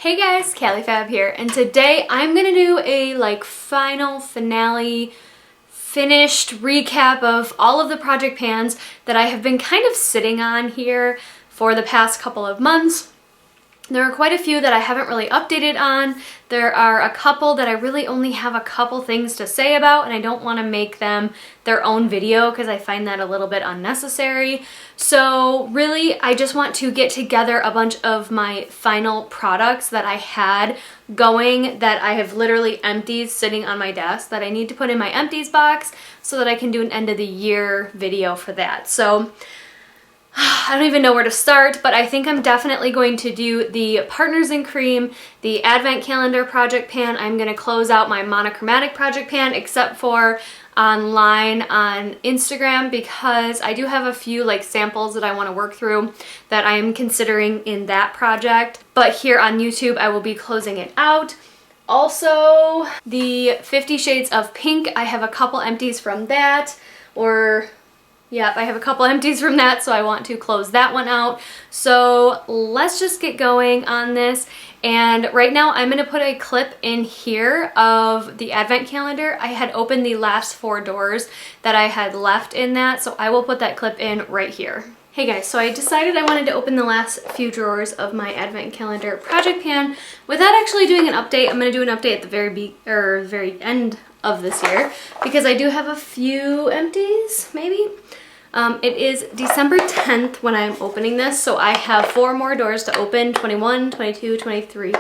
Hey guys, Callie Fab here, and today I'm gonna do a final finale finished recap of all of the project pans that I have been kind of sitting on here for the past couple of months. There are quite a few that I haven't really updated on. There are a couple that I really only have a couple things to say about, and I don't want to make them their own video because I find that a little bit unnecessary. So really, I just want to get together a bunch of my final products that I had going that I have literally empties sitting on my desk that I need to put in my empties box so that I can do an end of the year video for that. So I don't even know where to start, but I think I'm definitely going to do the Partners in Cream, the Advent Calendar project pan. I'm going to close out my Monochromatic project pan, except for online on Instagram, because I do have a few samples that I want to work through that I'm considering in that project. But here on YouTube, I will be closing it out. Also, the 50 Shades of Pink, I have a couple empties from that, Yep, I have a couple empties from that, so I want to close that one out. So let's just get going on this. And right now I'm going to put a clip in here of the Advent calendar. I had opened the last 4 doors that I had left in that, so I will put that clip in right here. Hey guys, so I decided I wanted to open the last few drawers of my Advent calendar project pan without actually doing an update. I'm going to do an update at the very end of this year because I do have a few empties, maybe. It is December 10th when I'm opening this, so I have 4 more doors to open, 21, 22, 23,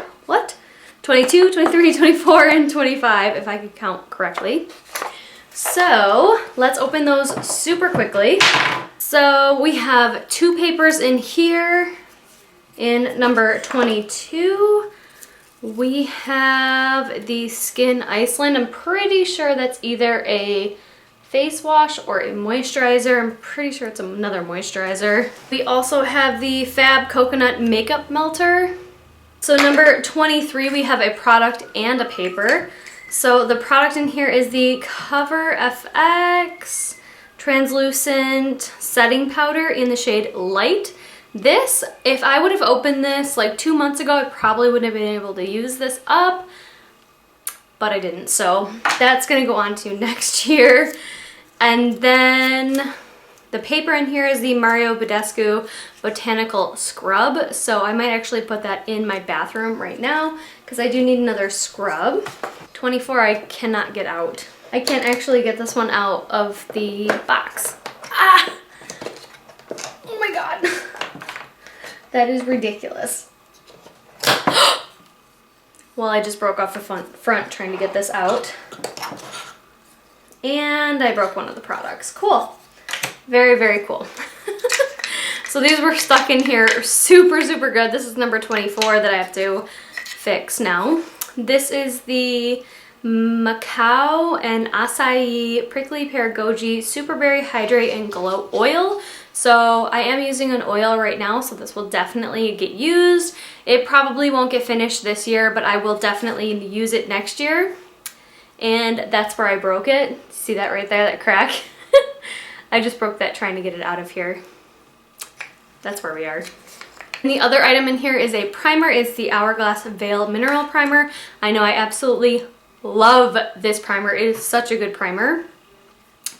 22, 23, 24, and 25, if I could count correctly. So let's open those super quickly. So we have 2 papers in here. In number 22, we have the Skin Iceland. I'm pretty sure that's either a face wash or a moisturizer. I'm pretty sure it's another moisturizer. We also have the Fab Coconut Makeup Melter. So number 23, we have a product and a paper. So the product in here is the Cover FX Translucent Setting Powder in the shade Light. This, if I would have opened this 2 months ago, I probably wouldn't have been able to use this up, but I didn't. So that's gonna go on to next year. And then the paper in here is the Mario Badescu Botanical Scrub. So I might actually put that in my bathroom right now because I do need another scrub. 24 I cannot get out. I can't actually get this one out of the box. Ah! Oh my god. That is ridiculous. Well, I just broke off the front trying to get this out. And I broke one of the products. Cool. Very, very cool. So these were stuck in here super, super good. This is number 24 that I have to fix now. This is the Macao and Acai Prickly Pear Goji Superberry Hydrate and Glow Oil. So I am using an oil right now, so this will definitely get used. It probably won't get finished this year, but I will definitely use it next year. And that's where I broke it. See that right there, that crack? I just broke that trying to get it out of here. That's where we are. And the other item in here is a primer. It's the Hourglass Veil Mineral Primer. I know I absolutely love this primer. It is such a good primer.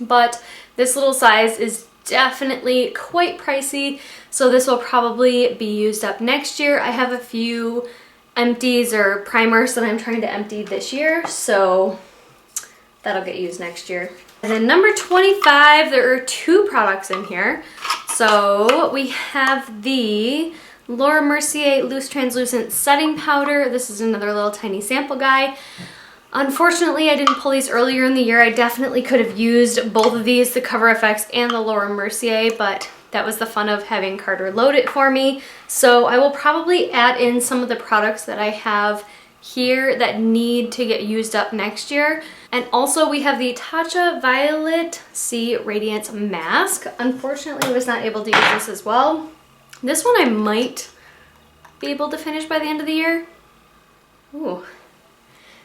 But this little size is definitely quite pricey, so this will probably be used up next year. I have a few empties or primers that I'm trying to empty this year, so that'll get used next year. And then number 25, there are 2 products in here. So we have the Laura Mercier Loose Translucent Setting Powder. This is another little tiny sample guy. Unfortunately, I didn't pull these earlier in the year. I definitely could have used both of these, the Cover FX and the Laura Mercier, but that was the fun of having Carter load it for me. So I will probably add in some of the products that I have here that need to get used up next year. And also we have the Tatcha Violet C Radiance Mask. Unfortunately, I was not able to use this as well. This one I might be able to finish by the end of the year. Ooh.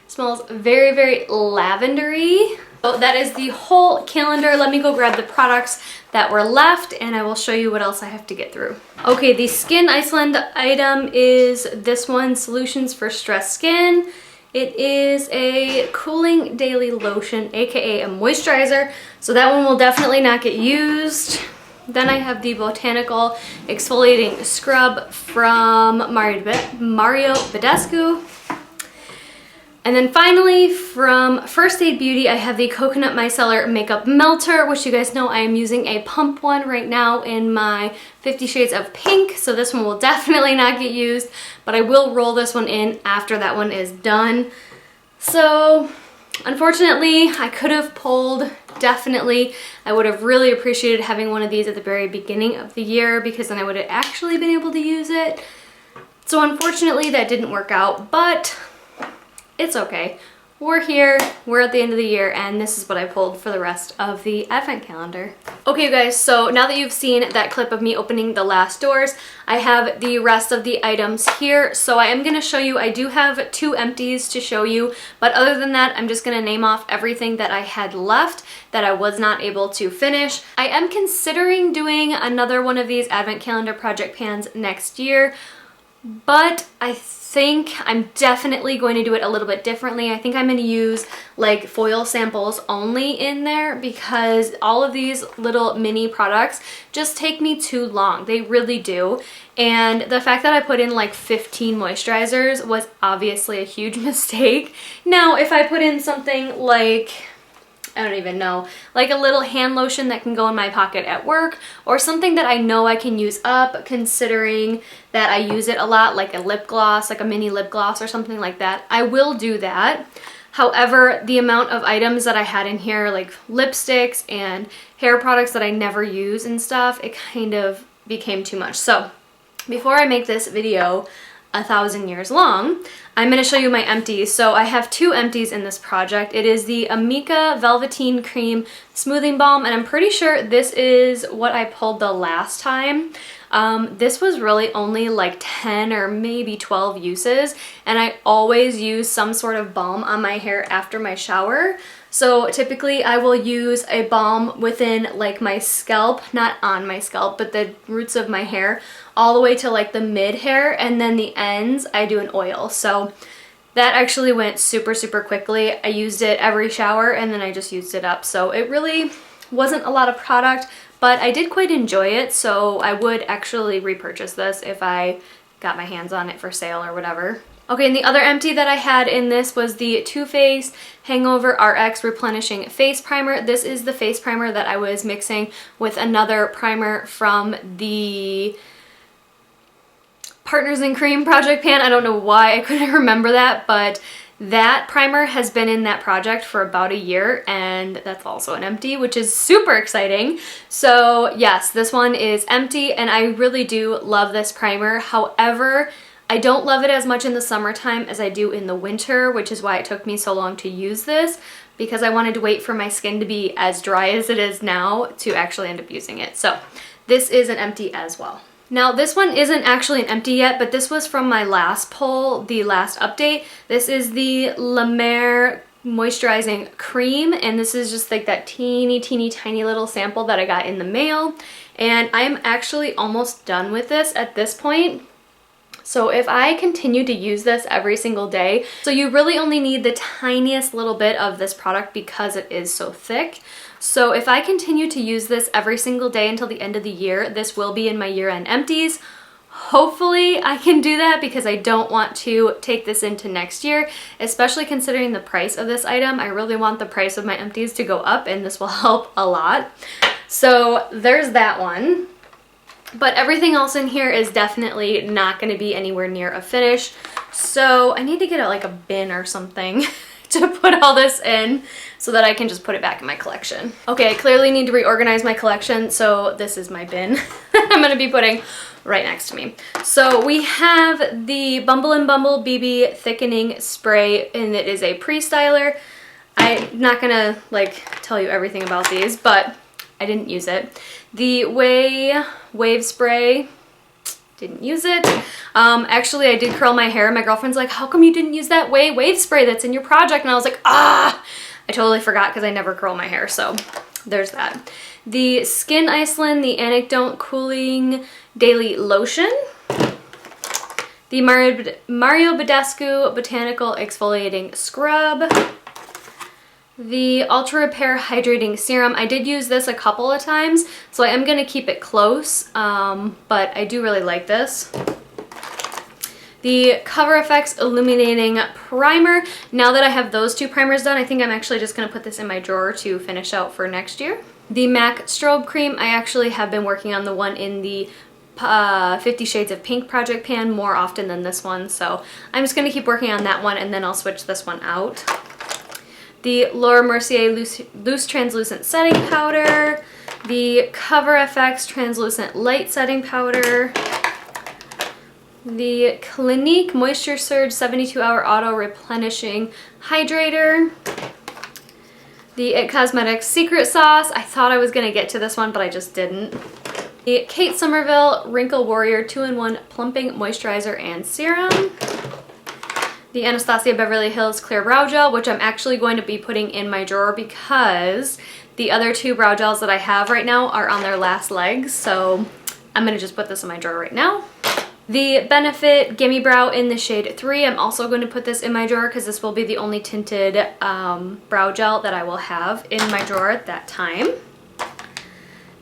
Smells very, very lavendery. So that is the whole calendar. Let me go grab the products that were left and I will show you what else I have to get through. Okay, the Skin Iceland item is this one, Solutions for Stressed Skin. It is a cooling daily lotion, aka a moisturizer, so that one will definitely not get used. Then I have the Botanical Exfoliating Scrub from Mario Badescu. And then finally, from First Aid Beauty, I have the Coconut Micellar Makeup Melter, which you guys know I am using a pump one right now in my 50 Shades of Pink, so this one will definitely not get used, but I will roll this one in after that one is done. So, unfortunately, I could have pulled, definitely. I would have really appreciated having one of these at the very beginning of the year because then I would have actually been able to use it. So unfortunately, that didn't work out, but it's okay. We're here, we're at the end of the year, and this is what I pulled for the rest of the advent calendar. Okay, you guys, so now that you've seen that clip of me opening the last doors, I have the rest of the items here. So I am gonna show you, I do have 2 empties to show you, but other than that, I'm just gonna name off everything that I had left that I was not able to finish. I am considering doing another one of these advent calendar project pans next year, but I think I'm definitely going to do it a little bit differently. I think I'm going to use like foil samples only in there because all of these little mini products just take me too long. They really do. And the fact that I put in like 15 moisturizers was obviously a huge mistake. Now, if I put in something like, I don't even know, like a little hand lotion that can go in my pocket at work, or something that I know I can use up considering that I use it a lot, like a lip gloss, like a mini lip gloss or something like that, I will do that. However, the amount of items that I had in here, like lipsticks and hair products that I never use and stuff, it kind of became too much. So before I make this video 1,000 years long, I'm going to show you my empties. So I have 2 empties in this project. It is the Amika Velveteen Cream Smoothing Balm, and I'm pretty sure this is what I pulled the last time. This was really only like 10 or maybe 12 uses, and I always use some sort of balm on my hair after my shower. So typically I will use a balm within like my scalp, not on my scalp, but the roots of my hair all the way to like the mid hair, and then the ends I do an oil. So that actually went super, super quickly. I used it every shower and then I just used it up. So it really wasn't a lot of product, but I did quite enjoy it. So I would actually repurchase this if I got my hands on it for sale or whatever. Okay, and the other empty that I had in this was the Too Faced Hangover RX Replenishing Face Primer. This is the face primer that I was mixing with another primer from the Partners in Cream project pan. I don't know why I couldn't remember that, but that primer has been in that project for about a year, and that's also an empty, which is super exciting. So yes, this one is empty, and I really do love this primer. However, I don't love it as much in the summertime as I do in the winter, which is why it took me so long to use this, because I wanted to wait for my skin to be as dry as it is now to actually end up using it. So this is an empty as well. Now this one isn't actually an empty yet, but this was from my last pull, the last update. This is the La Mer Moisturizing Cream, and this is just like that teeny tiny little sample that I got in the mail, and I'm actually almost done with this at this point. So if I continue to use this every single day, so you really only need the tiniest little bit of this product because it is so thick. So if I continue to use this every single day until the end of the year, this will be in my year-end empties. Hopefully I can do that because I don't want to take this into next year, especially considering the price of this item. I really want the price of my empties to go up, and this will help a lot. So there's that one. But everything else in here is definitely not going to be anywhere near a finish. So I need to get like a bin or something to put all this in so that I can just put it back in my collection. Okay, I clearly need to reorganize my collection, so this is my bin I'm going to be putting right next to me. So we have the Bumble and Bumble BB Thickening Spray, and it is a pre-styler. I'm not going to like tell you everything about these, but I didn't use it. The Wave Spray, didn't use it. Actually, I did curl my hair. My girlfriend's like, how come you didn't use that Wave Spray that's in your project? And I was like, I totally forgot because I never curl my hair, so there's that. The Skin Iceland, the Anecdote Cooling Daily Lotion. The Mario Badescu Botanical Exfoliating Scrub. The Ultra Repair Hydrating Serum. I did use this a couple of times, so I am going to keep it close, but I do really like this. The Cover FX Illuminating Primer. Now that I have those two primers done, I think I'm actually just going to put this in my drawer to finish out for next year. The MAC Strobe Cream. I actually have been working on the one in the 50 Shades of Pink project pan more often than this one, so I'm just going to keep working on that one and then I'll switch this one out. The Laura Mercier Loose Translucent Setting Powder. The Cover FX Translucent Light Setting Powder. The Clinique Moisture Surge 72-Hour Auto Replenishing Hydrator. The It Cosmetics Secret Sauce. I thought I was going to get to this one, but I just didn't. The Kate Somerville Wrinkle Warrior 2-in-1 Plumping Moisturizer and Serum. The Anastasia Beverly Hills Clear Brow Gel, which I'm actually going to be putting in my drawer because the other two brow gels that I have right now are on their last legs, so I'm going to just put this in my drawer right now. The Benefit Gimme Brow in the shade 3, I'm also going to put this in my drawer because this will be the only tinted brow gel that I will have in my drawer at that time.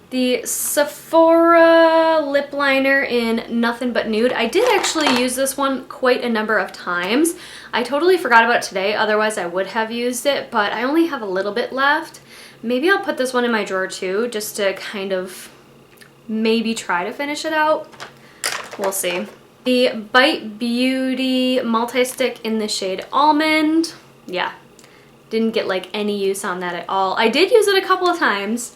The Sephora Lip Liner in Nothing But Nude. I did actually use this one quite a number of times. I totally forgot about it today, otherwise I would have used it, but I only have a little bit left. Maybe I'll put this one in my drawer too, just to kind of maybe try to finish it out. We'll see. The Bite Beauty Multi-Stick in the shade Almond. Yeah, didn't get like any use on that at all. I did use it a couple of times,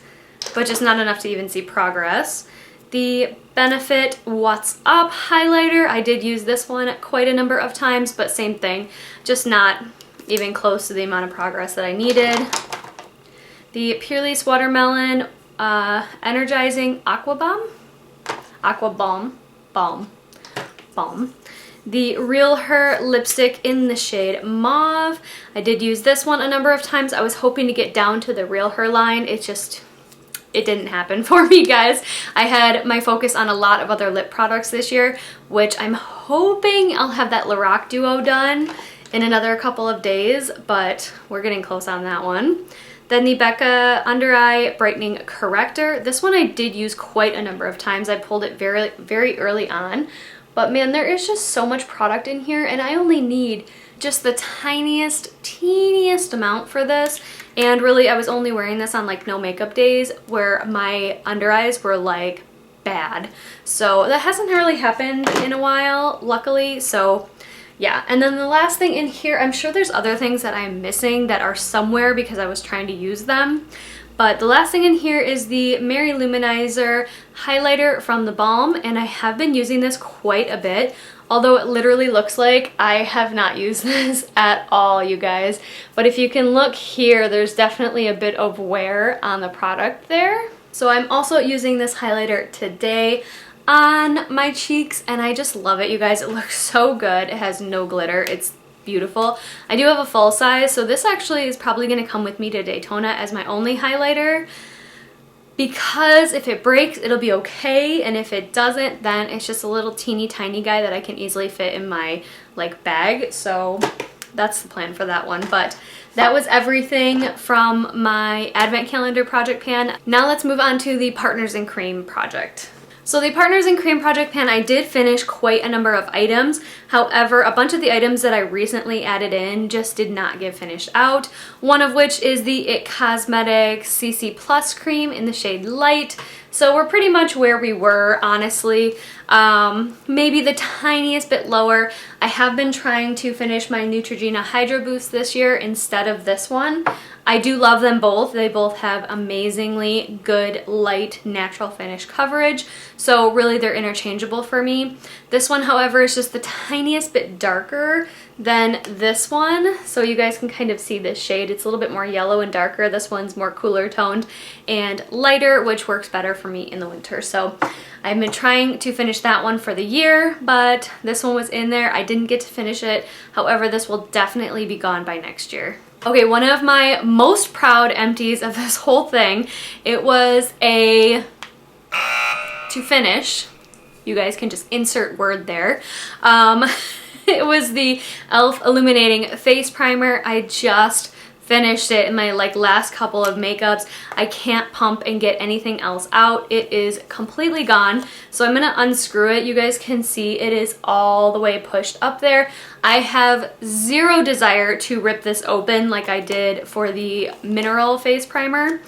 but just not enough to even see progress. The Benefit What's Up highlighter. I did use this one quite a number of times, but same thing, just not even close to the amount of progress that I needed. The Purely's Watermelon Energizing Aqua Balm. The Real Her lipstick in the shade Mauve. I did use this one a number of times. I was hoping to get down to the Real Her line. It didn't happen for me, guys. I had my focus on a lot of other lip products this year, which I'm hoping I'll have that Lorac Duo done in another couple of days, but we're getting close on that one. Then the Becca Under Eye Brightening Corrector. This one I did use quite a number of times. I pulled it very, very early on, but man, there is just so much product in here, and I only need just the teeniest amount for this. And really, I was only wearing this on like no makeup days where my under eyes were like bad. So that hasn't really happened in a while, luckily. So yeah, and then the last thing in here, I'm sure there's other things that I'm missing that are somewhere because I was trying to use them. But the last thing in here is the Mary Luminizer highlighter from the Balm, and I have been using this quite a bit. Although it literally looks like I have not used this at all, you guys. But if you can look here, there's definitely a bit of wear on the product there. So I'm also using this highlighter today on my cheeks, and I just love it, you guys. It looks so good. It has no glitter. It's beautiful. I do have a full size, so this actually is probably going to come with me to Daytona as my only highlighter. Because if it breaks, it'll be okay, and if it doesn't, then it's just a little teeny tiny guy that I can easily fit in my like bag. So that's the plan for that one. But that was everything from my advent calendar project pan. Now let's move on to the Partners in Cream project. So the Partners in Cream project pan, I did finish quite a number of items. However, a bunch of the items that I recently added in just did not get finished out. One of which is the It Cosmetics CC Plus cream in the shade Light. So we're pretty much where we were, honestly. Maybe the tiniest bit lower. I have been trying to finish my Neutrogena Hydro Boost this year instead of this one. I do love them both. They both have amazingly good, light, natural finish coverage. So really they're interchangeable for me. This one, however, is just the tiniest bit darker than this one. So you guys can kind of see this shade. It's a little bit more yellow and darker. This one's more cooler toned and lighter, which works better for me in the winter. So I've been trying to finish that one for the year, but this one was in there. I didn't get to finish it. However, this will definitely be gone by next year. Okay, one of my most proud empties of this whole thing, it was to finish, you guys can just insert word there. It was the e.l.f. Illuminating Face Primer. I just finished it in my last couple of makeups. I can't pump and get anything else out. It is completely gone. So I'm gonna unscrew it. You guys can see it is all the way pushed up there. I have zero desire to rip this open like I did for the Mineral Face Primer.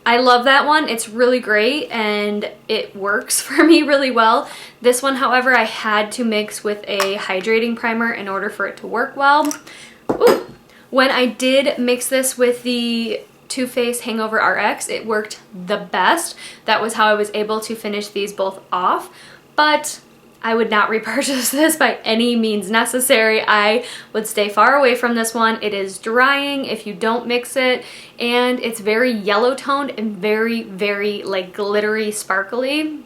I love that one. It's really great and it works for me really well. This one, however, I had to mix with a hydrating primer in order for it to work well. Ooh. When I did mix this with the Too Faced Hangover RX, it worked the best. That was how I was able to finish these both off, but I would not repurchase this by any means necessary. I would stay far away from this one. It is drying if you don't mix it, and it's very yellow toned and very, very glittery, sparkly.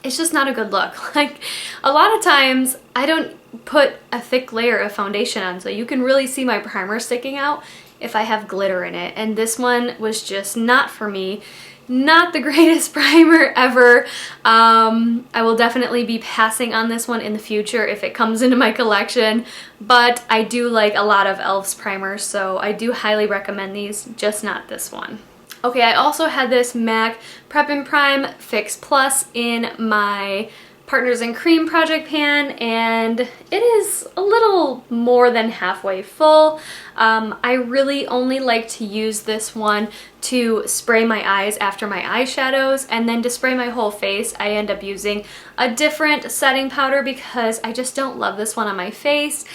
It's just not a good look. Like, a lot of times I don't put a thick layer of foundation on so you can really see my primer sticking out if I have glitter in it, and this one was just not for me. Not the greatest primer ever. I will definitely be passing on this one in the future if it comes into my collection, but I do like a lot of e.l.f.'s primers, so I do highly recommend these, just not this one. Okay, I also had this MAC Prep and Prime Fix Plus in my Partners in Cream project pan, and it is a little more than halfway full. I really only like to use this one to spray my eyes after my eyeshadows, and then to spray my whole face I end up using a different setting powder because I just don't love this one on my face.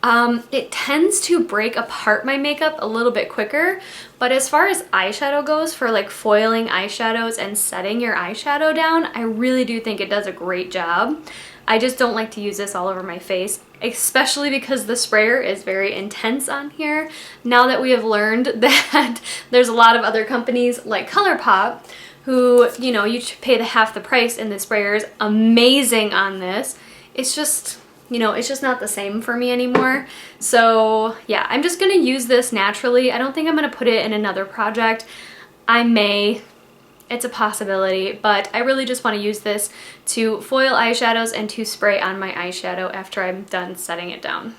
It tends to break apart my makeup a little bit quicker, but as far as eyeshadow goes, for foiling eyeshadows and setting your eyeshadow down, I really do think it does a great job. I just don't like to use this all over my face, especially because the sprayer is very intense on here. Now that we have learned that there's a lot of other companies like ColourPop who, you know, you pay half the price and the sprayer is amazing on this. It's just, you know, it's just not the same for me anymore. So yeah, I'm just gonna use this naturally. I don't think I'm gonna put it in another project. I may, it's a possibility, but I really just wanna use this to foil eyeshadows and to spray on my eyeshadow after I'm done setting it down.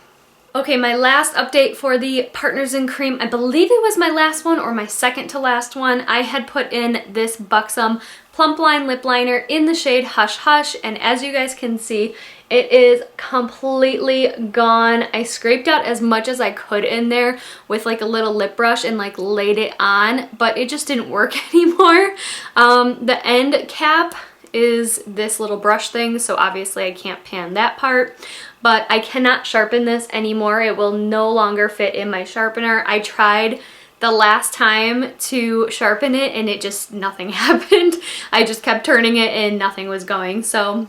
Okay, my last update for the Partners in Cream, I believe it was my last one or my second to last one. I had put in this Buxom Plump Line Lip Liner in the shade Hush Hush, and as you guys can see, it is completely gone. I scraped out as much as I could in there with a little lip brush and laid it on, but it just didn't work anymore. The end cap is this little brush thing, so obviously I can't pan that part, but I cannot sharpen this anymore. It will no longer fit in my sharpener. I tried the last time to sharpen it and it just, nothing happened. I just kept turning it and nothing was going. So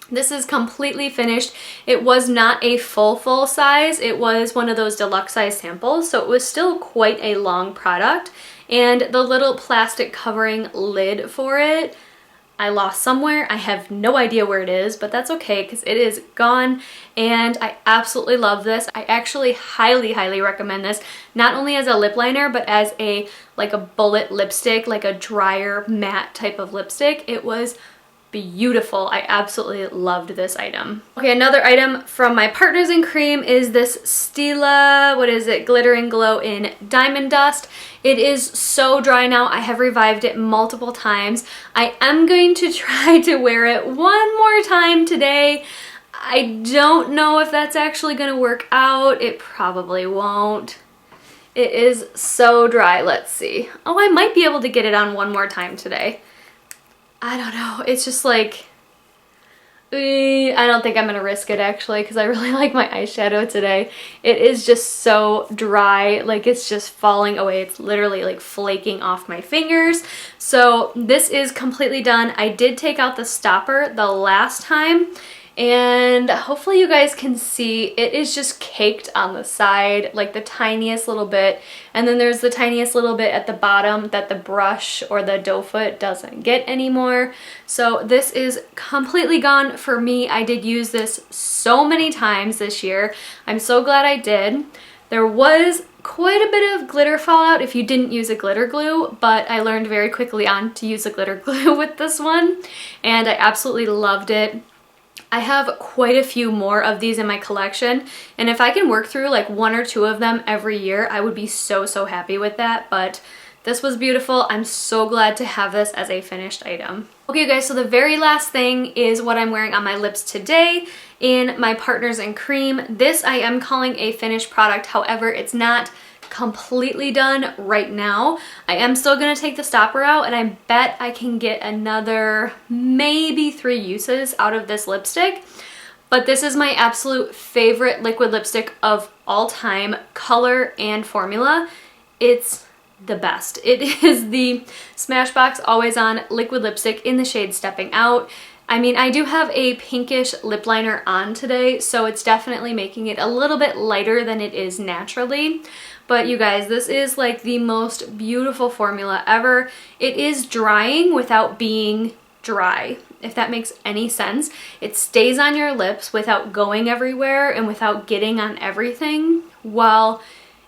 this is completely finished. It was not a full size. It was one of those deluxe size samples, so it was still quite a long product. And the little plastic covering lid for it, I lost somewhere. I have no idea where it is, but that's okay because it is gone and I absolutely love this. I actually highly recommend this, not only as a lip liner, but as a bullet lipstick, a drier matte type of lipstick. It was beautiful. I absolutely loved this item. Okay, another item from my Partners in Cream is this Stila, what is it, Glitter and Glow in Diamond Dust. It is so dry now. I have revived it multiple times. I am going to try to wear it one more time today. I don't know if that's actually going to work out. It probably won't. It is so dry. Let's see. Oh, I might be able to get it on one more time today. I don't know. It's just I don't think I'm gonna risk it actually because I really like my eyeshadow today. It is just so dry, it's just falling away. It's literally flaking off my fingers. So this is completely done. I did take out the stopper the last time and hopefully you guys can see it is just caked on the side, the tiniest little bit, and then there's the tiniest little bit at the bottom that the brush or the doe foot doesn't get anymore. So this is completely gone for me. I did use this so many times this year. I'm so glad I did. There was quite a bit of glitter fallout if you didn't use a glitter glue, but I learned very quickly on to use a glitter glue with this one, and I absolutely loved it. I have quite a few more of these in my collection, and if I can work through like 1 or 2 of them every year, I would be so happy with that. But this was beautiful. I'm so glad to have this as a finished item. Okay guys, so the very last thing is what I'm wearing on my lips today in my Partners in Cream. This I am calling a finished product, however, it's not completely done right now. I am still gonna take the stopper out, and I bet I can get another maybe 3 uses out of this lipstick. But this is my absolute favorite liquid lipstick of all time, color and formula. It's the best. It is the Smashbox Always On liquid lipstick in the shade Stepping Out. I mean, I do have a pinkish lip liner on today, so it's definitely making it a little bit lighter than it is naturally. But you guys, this is like the most beautiful formula ever. It is drying without being dry, if that makes any sense. It stays on your lips without going everywhere and without getting on everything, while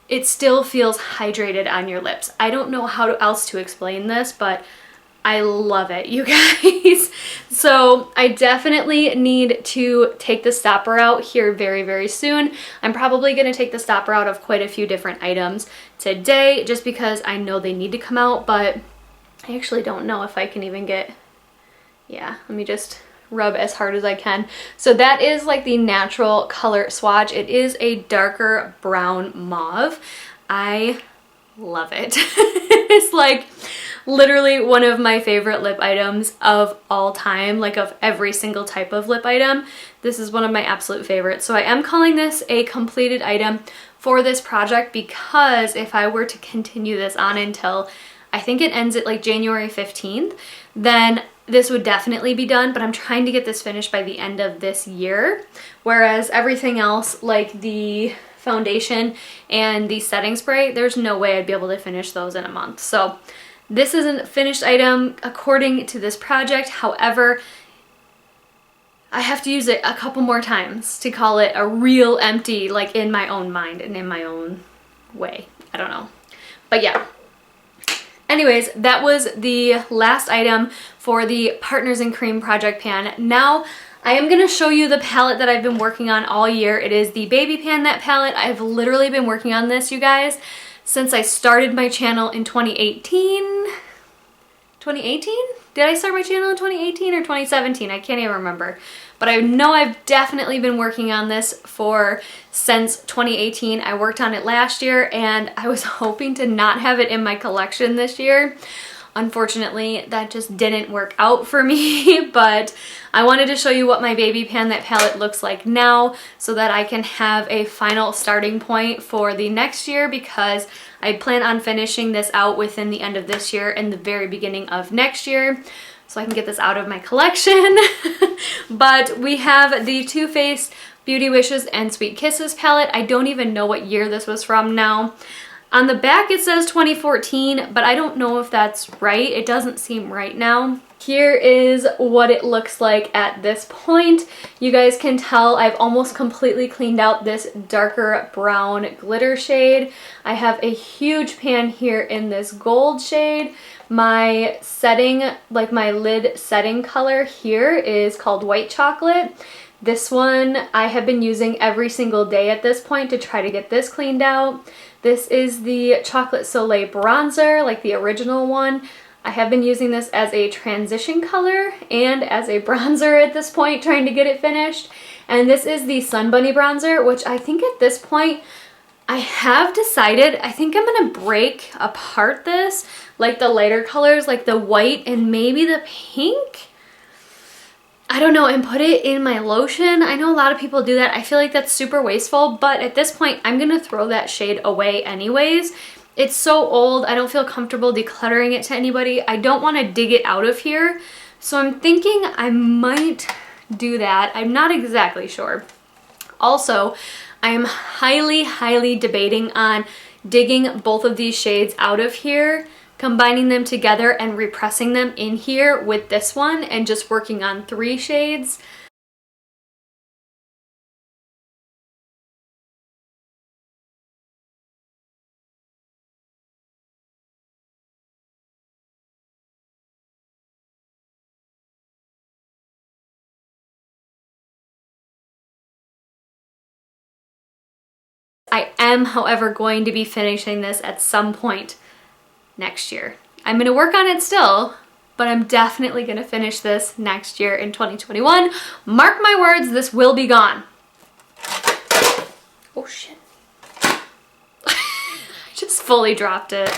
it still feels hydrated on your lips. I don't know how else to explain this, but I love it, you guys. So I definitely need to take the stopper out here very soon. I'm probably gonna take the stopper out of quite a few different items today just because I know they need to come out, but I actually don't know if I can even get, yeah, let me just rub as hard as I can. So that is like the natural color swatch. It is a darker brown mauve. I love it. It's like literally one of my favorite lip items of all time, like of every single type of lip item. This is one of my absolute favorites. So I am calling this a completed item for this project, because if I were to continue this on until I think it ends at like January 15th, then this would definitely be done, but I'm trying to get this finished by the end of this year. Whereas everything else, like the foundation and the setting spray, there's no way I'd be able to finish those in a month. So this is a finished item according to this project. However, I have to use it a couple more times to call it a real empty, like in my own mind and in my own way. I don't know. But yeah. Anyways, that was the last item for the Partners in Cream project pan. Now I am going to show you the palette that I've been working on all year. It is the Baby Pan That palette. I've literally been working on this, you guys, since I started my channel in 2018. 2018? Did I start my channel in 2018 or 2017? I can't even remember. But I know I've definitely been working on this since 2018. I worked on it last year, and I was hoping to not have it in my collection this year. Unfortunately, that just didn't work out for me, but I wanted to show you what my Baby Pan That palette looks like now so that I can have a final starting point for the next year, because I plan on finishing this out within the end of this year and the very beginning of next year, so I can get this out of my collection. But we have the Too Faced Beauty Wishes and Sweet Kisses palette. I don't even know what year this was from now. On the back it says 2014, but I don't know if that's right. It doesn't seem right now. Here is what it looks like at this point. You guys can tell I've almost completely cleaned out this darker brown glitter shade. I have a huge pan here in this gold shade. My setting, like my lid setting color here, is called White Chocolate. This one I have been using every single day at this point to try to get this cleaned out. This is the Chocolate Soleil bronzer, like the original one. I have been using this as a transition color and as a bronzer at this point, trying to get it finished. And this is the Sun Bunny bronzer, which I think at this point I have decided, I think I'm gonna break apart this, like the lighter colors, like the white and maybe the pink. I don't know, and put it in my lotion. I know a lot of people do that. I feel like that's super wasteful, but at this point, I'm gonna throw that shade away anyways. It's so old, I don't feel comfortable decluttering it to anybody. I don't wanna dig it out of here, so I'm thinking I might do that. I'm not exactly sure. Also, I am highly debating on digging both of these shades out of here, combining them together and repressing them in here with this one and just working on 3 shades. am, however, going to be finishing this at some point next year. I'm gonna work on it still, but I'm definitely gonna finish this next year in 2021. Mark my words, this will be gone. Oh shit. I just fully dropped it.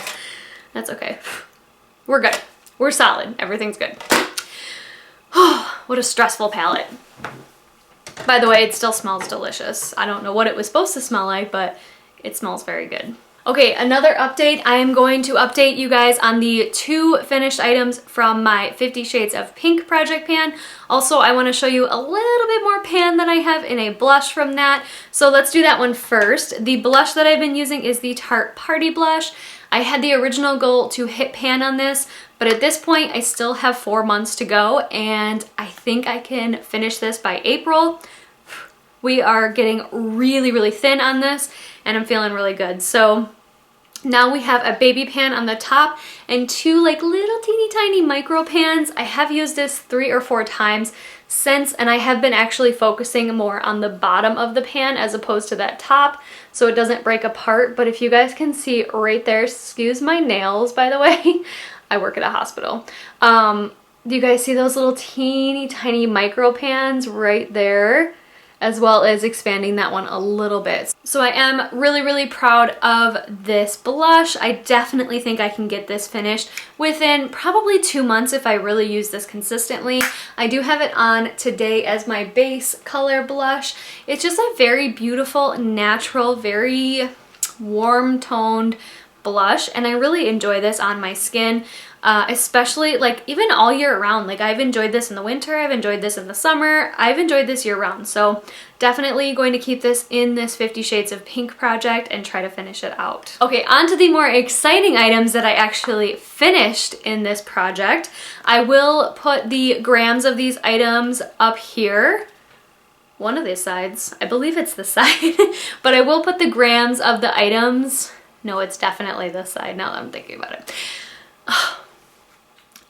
That's okay. We're good. We're solid. Everything's good. Oh, what a stressful palette. By the way, it still smells delicious. I don't know what it was supposed to smell like, but it smells very good. Okay, another update. I am going to update you guys on the 2 finished items from my 50 Shades of Pink project pan. Also, I want to show you a little bit more pan that I have in a blush from that. So let's do that one first. The blush that I've been using is the Tarte Party Blush. I had the original goal to hit pan on this, but at this point I still have 4 months to go, and I think I can finish this by April. We are getting really, really thin on this, and I'm feeling really good. So now we have a baby pan on the top and 2 like little teeny tiny micro pans. I have used this 3 or 4 times since, and I have been actually focusing more on the bottom of the pan as opposed to that top so it doesn't break apart. But if you guys can see right there, excuse my nails by the way, I work at a hospital. Do you guys see those little teeny tiny micro pans right there? As well as expanding that one a little bit. So I am really, really proud of this blush. I definitely think I can get this finished within probably 2 months if I really use this consistently. I do have it on today as my base color blush. It's just a very beautiful, natural, very warm toned blush, and I really enjoy this on my skin. Especially like even all year round. Like I've enjoyed this in the winter, I've enjoyed this in the summer, I've enjoyed this year round. So definitely going to keep this in this 50 Shades of Pink project and try to finish it out. Okay, on to the more exciting items that I actually finished in this project. I will put the grams of these items up here. One of these sides, I believe it's this side, but I will put the grams of the items. No, it's definitely this side now that I'm thinking about it.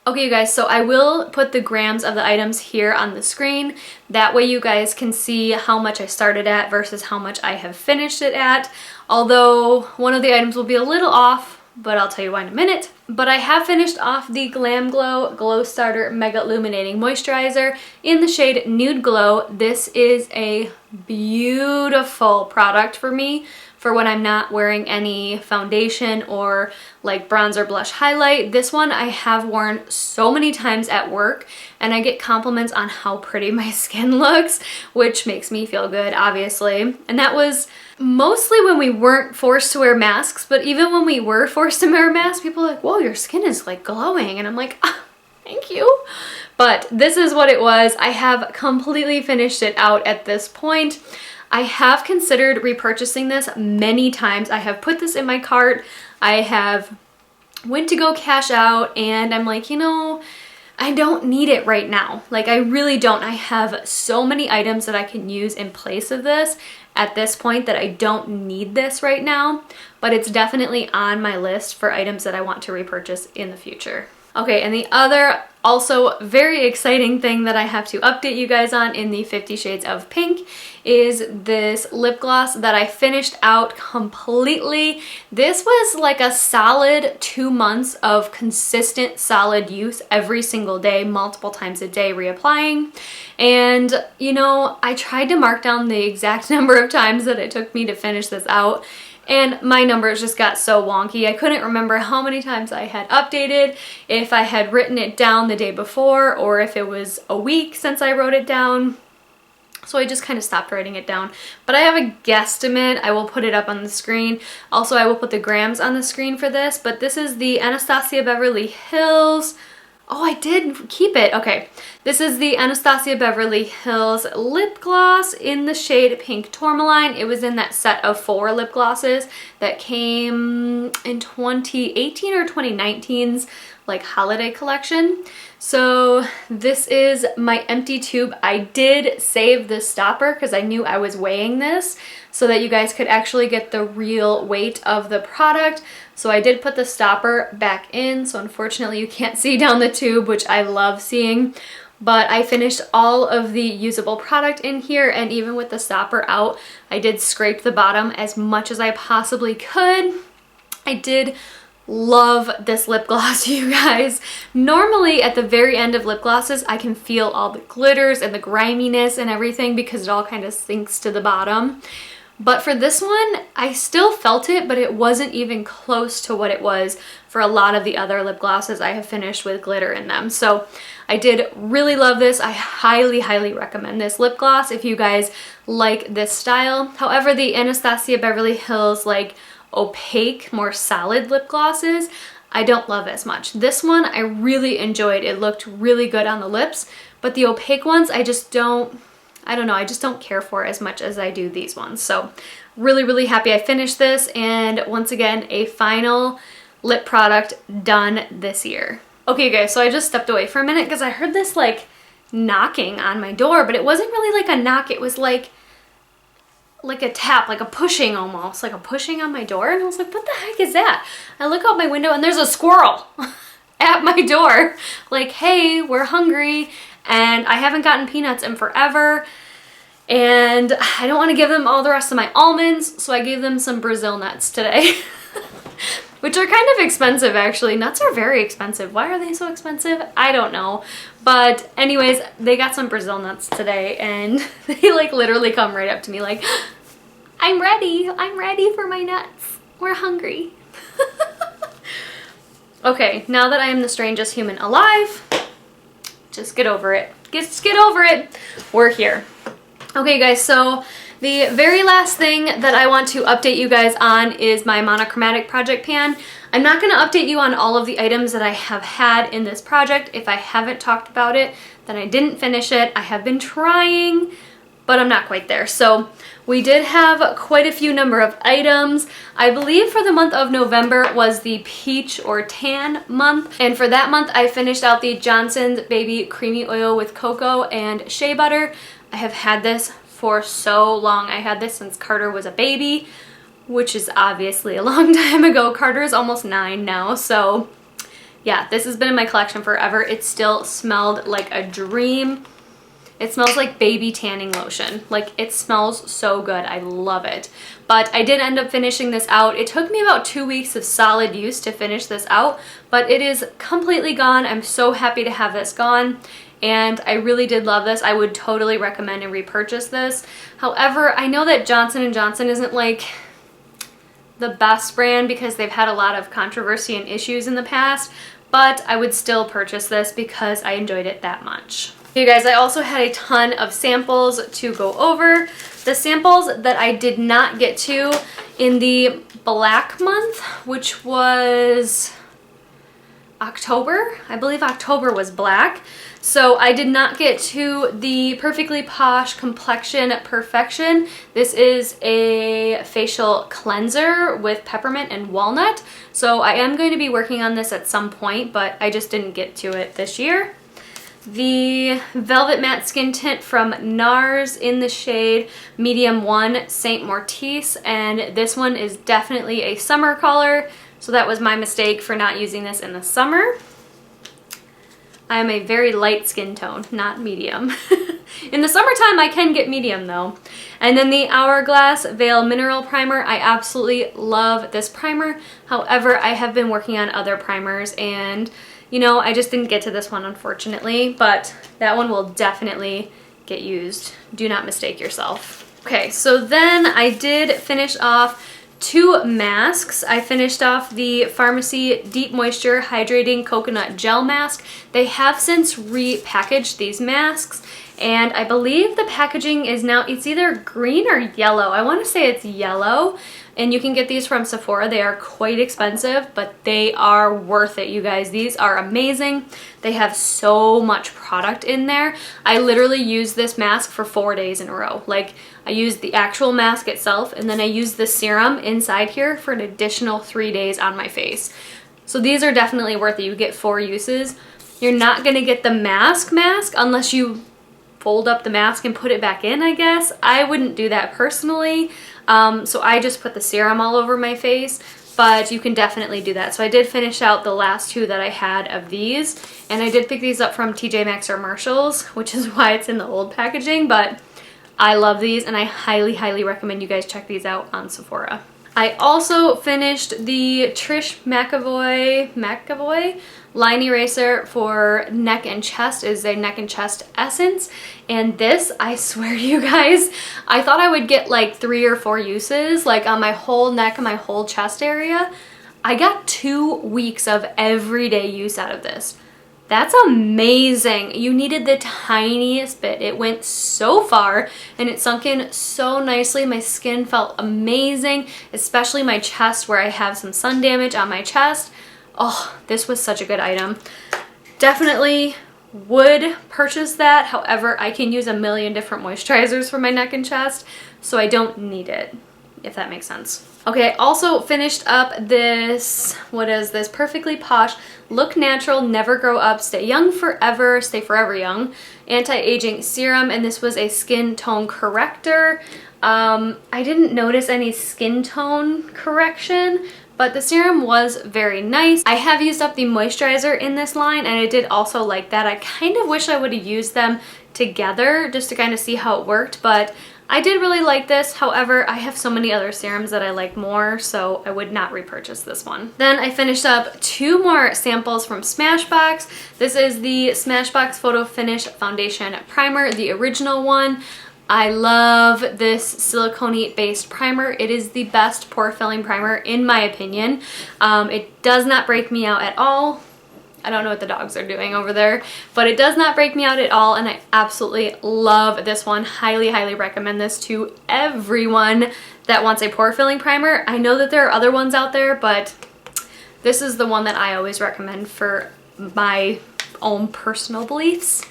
Okay, you guys, so I will put the grams of the items here on the screen. That way you guys can see how much I started at versus how much I have finished it at. Although one of the items will be a little off, but I'll tell you why in a minute. But I have finished off the Glam Glow Glow Starter Mega Illuminating Moisturizer in the shade Nude Glow. This is a beautiful product for me for when I'm not wearing any foundation or like bronzer, blush, highlight. This one I have worn so many times at work, and I get compliments on how pretty my skin looks, which makes me feel good, obviously. And that was mostly when we weren't forced to wear masks, but even when we were forced to wear masks, people are like, whoa, your skin is like glowing. And I'm like, ah, thank you. But this is what it was. I have completely finished it out at this point. I have considered repurchasing this many times. I have put this in my cart. I have went to go cash out, and I'm like, you know, I don't need it right now. Like, I really don't. I have so many items that I can use in place of this at this point that I don't need this right now, but it's definitely on my list for items that I want to repurchase in the future. Okay, and the other also very exciting thing that I have to update you guys on in the 50 Shades of Pink is this lip gloss that I finished out completely. This was like a solid 2 months of consistent solid use every single day, multiple times a day reapplying. And you know, I tried to mark down the exact number of times that it took me to finish this out, and my numbers just got so wonky. I couldn't remember how many times I had updated, if I had written it down the day before, or if it was a week since I wrote it down. So I just kind of stopped writing it down. But I have a guesstimate. I will put it up on the screen. Also, I will put the grams on the screen for this. But this is the Anastasia Beverly Hills. Oh, I did keep it. Okay. This is the Anastasia Beverly Hills lip gloss in the shade Pink Tourmaline. It was in that set of 4 lip glosses that came in 2018 or 2019's like holiday collection. So this is my empty tube. I did save the stopper because I knew I was weighing this so that you guys could actually get the real weight of the product. So I did put the stopper back in, so unfortunately you can't see down the tube, which I love seeing. but I finished all of the usable product in here, and even with the stopper out, I did scrape the bottom as much as I possibly could. I did love this lip gloss, you guys. Normally at the very end of lip glosses, I can feel all the glitters and the griminess and everything because it all kind of sinks to the bottom. But for this one, I still felt it, but it wasn't even close to what it was for a lot of the other lip glosses I have finished with glitter in them. So I did really love this. I highly, highly recommend this lip gloss if you guys like this style. However, the Anastasia Beverly Hills like opaque, more solid lip glosses, I don't love as much. This one I really enjoyed. It looked really good on the lips, but the opaque ones I just don't, I don't know, I just don't care for as much as I do these ones. So really, really happy I finished this, and once again, a final lip product done this year. Okay guys, so I just stepped away for a minute because I heard this like knocking on my door, but it wasn't really like a knock, it was like a tap, like a pushing almost, like a pushing on my door, and I was like, what the heck is that? I look out my window and there's a squirrel at my door, like, hey, we're hungry, and I haven't gotten peanuts in forever, and I don't want to give them all the rest of my almonds, so I gave them some Brazil nuts today. Which are kind of expensive actually. Nuts are very expensive. Why are they so expensive? I don't know. But anyways, they got some Brazil nuts today, and they like literally come right up to me like, I'm ready for my nuts. We're hungry. Okay, now that I am the strangest human alive, just get over it. Just get over it. We're here. Okay guys, so the very last thing that I want to update you guys on is my monochromatic project pan. I'm not going to update you on all of the items that I have had in this project. If I haven't talked about it, then I didn't finish it. I have been trying, but I'm not quite there. So we did have quite a few number of items. I believe for the month of November was the peach or tan month. And for that month, I finished out the Johnson's Baby Creamy Oil with Cocoa and Shea Butter. I have had this for so long. I had this since Carter was a baby, which is obviously a long time ago. Carter is almost 9 now, so yeah, this has been in my collection forever. It still smelled like a dream. It smells like baby tanning lotion. Like, it smells so good. I love it. But I did end up finishing this out. It took me about 2 weeks of solid use to finish this out, but it is completely gone. I'm so happy to have this gone. And I really did love this. I would totally recommend and repurchase this. However, I know that Johnson & Johnson isn't like the best brand because they've had a lot of controversy and issues in the past, but I would still purchase this because I enjoyed it that much. You guys, I also had a ton of samples to go over. The samples that I did not get to in the black month, which was October. I believe October was black. So I did not get to the Perfectly Posh Complexion Perfection. This is a facial cleanser with peppermint and walnut. So I am going to be working on this at some point, but I just didn't get to it this year. The Velvet Matte Skin Tint from NARS in the shade Medium 1 Saint Mortice, and this one is definitely a summer color, so that was my mistake for not using this in the summer. I am a very light skin tone, not medium. In the summertime, I can get medium though. And then the Hourglass Veil Mineral Primer. I absolutely love this primer. However, I have been working on other primers and, you know, I just didn't get to this one unfortunately, but that one will definitely get used. Do not mistake yourself. Okay, so then I did finish off 2 masks. I finished off the Pharmacy Deep Moisture Hydrating Coconut Gel Mask. They have since repackaged these masks, and I believe the packaging is now, it's either green or yellow. I want to say it's yellow, and you can get these from Sephora. They are quite expensive, but they are worth it, you guys. These are amazing. They have so much product in there. I literally used this mask for 4 days in a row. Like, I used the actual mask itself, and then I used the serum inside here for an additional 3 days on my face. So these are definitely worth it. You get 4 uses. You're not gonna get the mask unless you fold up the mask and put it back in, I guess. I wouldn't do that personally. So I just put the serum all over my face. but you can definitely do that. So I did finish out the last two that I had of these, and I did pick these up from TJ Maxx or Marshall's, which is why it's in the old packaging, but I love these and I highly, highly recommend you guys check these out on Sephora. I also finished the Trish McAvoy line eraser for neck and chest. It is a neck and chest essence, and this, I swear to you guys, I thought I would get like 3 or 4 uses, like on my whole neck and my whole chest area. I got 2 weeks of everyday use out of this. That's amazing. You needed the tiniest bit. It went so far and it sunk in so nicely. My skin felt amazing, especially my chest where I have some sun damage on my chest. Oh, this was such a good item. Definitely would purchase that. However, I can use a million different moisturizers for my neck and chest, so I don't need it, if that makes sense. Okay, I also finished up this, what is this? Perfectly Posh Look Natural, Never Grow Up, Stay Young Forever, Stay Forever Young Anti-Aging Serum, and this was a skin tone corrector. I didn't notice any skin tone correction, but the serum was very nice. I have used up the moisturizer in this line, and I did also like that. I kind of wish I would have used them together just to kind of see how it worked, but I did really like this. However, I have so many other serums that I like more, so I would not repurchase this one. Then I finished up 2 more samples from Smashbox. This is the Smashbox Photo Finish Foundation Primer, the original one. I love this silicone based primer. It is the best pore filling primer in my opinion. It does not break me out at all. I don't know what the dogs are doing over there, but it does not break me out at all, and I absolutely love this one. Highly, highly recommend this to everyone that wants a pore filling primer. I know that there are other ones out there, but this is the one that I always recommend for my own personal beliefs.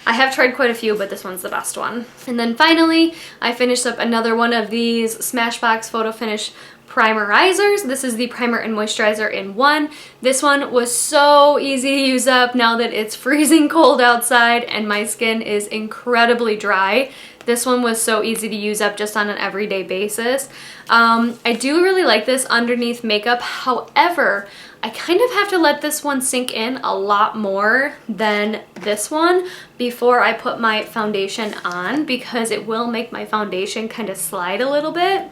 I have tried quite a few, but this one's the best one. And then finally, I finished up another one of these Smashbox Photo Finish Primerizers. This is the primer and moisturizer in one. This one was so easy to use up now that it's freezing cold outside and my skin is incredibly dry. This one was so easy to use up just on an everyday basis. I do really like this underneath makeup. However, I kind of have to let this one sink in a lot more than this one before I put my foundation on, because it will make my foundation kind of slide a little bit.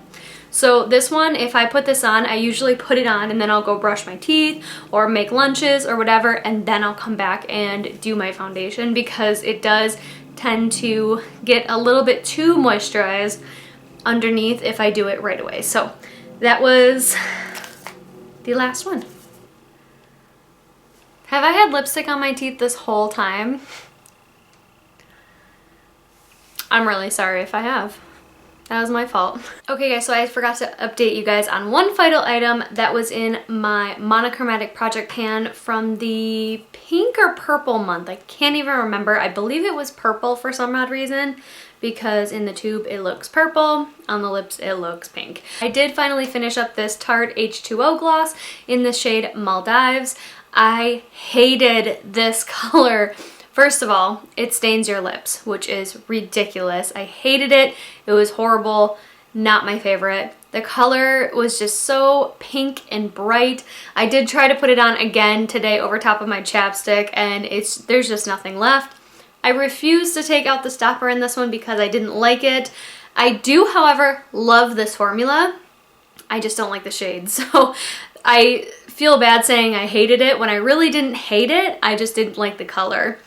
So this one, if I put this on, I usually put it on and then I'll go brush my teeth or make lunches or whatever, and then I'll come back and do my foundation, because it does tend to get a little bit too moisturized underneath if I do it right away. So that was the last one. Have I had lipstick on my teeth this whole time? I'm really sorry if I have. That was my fault. Okay guys, so I forgot to update you guys on one final item that was in my Monochromatic project pan from the pink or purple month. I can't even remember. I believe it was purple for some odd reason, because in the tube it looks purple, on the lips it looks pink. I did finally finish up this Tarte H2O gloss in the shade Maldives. I hated this color. First of all, it stains your lips, which is ridiculous. I hated it. It was horrible. Not my favorite. The color was just so pink and bright. I did try to put it on again today over top of my chapstick, and there's just nothing left. I refuse to take out the stopper in this one because I didn't like it. I do, however, love this formula. I just don't like the shade. So I feel bad saying I hated it when I really didn't hate it. I just didn't like the color.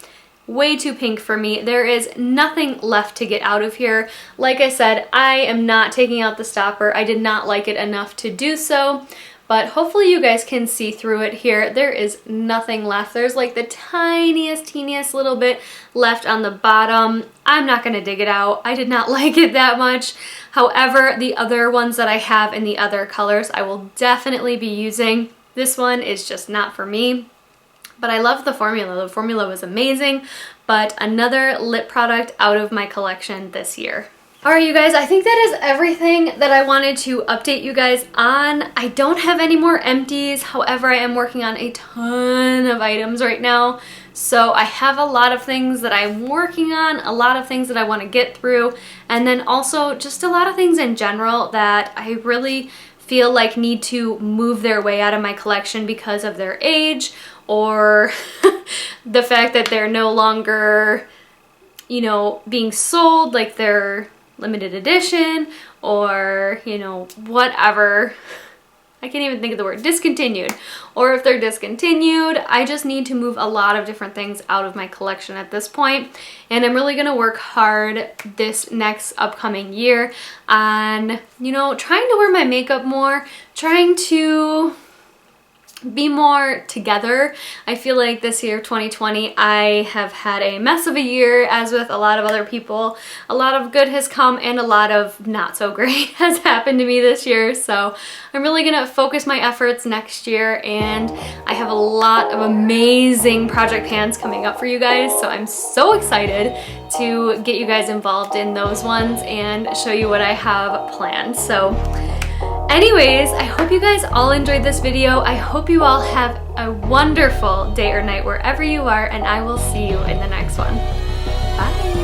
Way too pink for me. There is nothing left to get out of here. Like I said, I am not taking out the stopper. I did not like it enough to do so, but hopefully you guys can see through it here. There is nothing left. There's like the teeniest little bit left on the bottom. I'm not gonna dig it out. I did not like it that much. However, the other ones that I have in the other colors, I will definitely be using. This one is just not for me. But I love the formula. The formula was amazing, but another lip product out of my collection this year. Alright you guys, I think that is everything that I wanted to update you guys on. I don't have any more empties, however I am working on a ton of items right now. So I have a lot of things that I'm working on, a lot of things that I want to get through, and then also just a lot of things in general that I really feel like need to move their way out of my collection because of their age, or the fact that they're no longer, you know, being sold, like they're limited edition, or, you know, whatever. I can't even think of the word, discontinued. Or if they're discontinued, I just need to move a lot of different things out of my collection at this point. And I'm really gonna work hard this next upcoming year on, you know, trying to wear my makeup more, trying to be more together. I feel like this year, 2020, I have had a mess of a year, as with a lot of other people. A lot of good has come and a lot of not so great has happened to me this year. So I'm really gonna focus my efforts next year, and I have a lot of amazing project pans coming up for you guys. So I'm so excited to get you guys involved in those ones and show you what I have planned. So anyways, I hope you guys all enjoyed this video. I hope you all have a wonderful day or night wherever you are, and I will see you in the next one. Bye!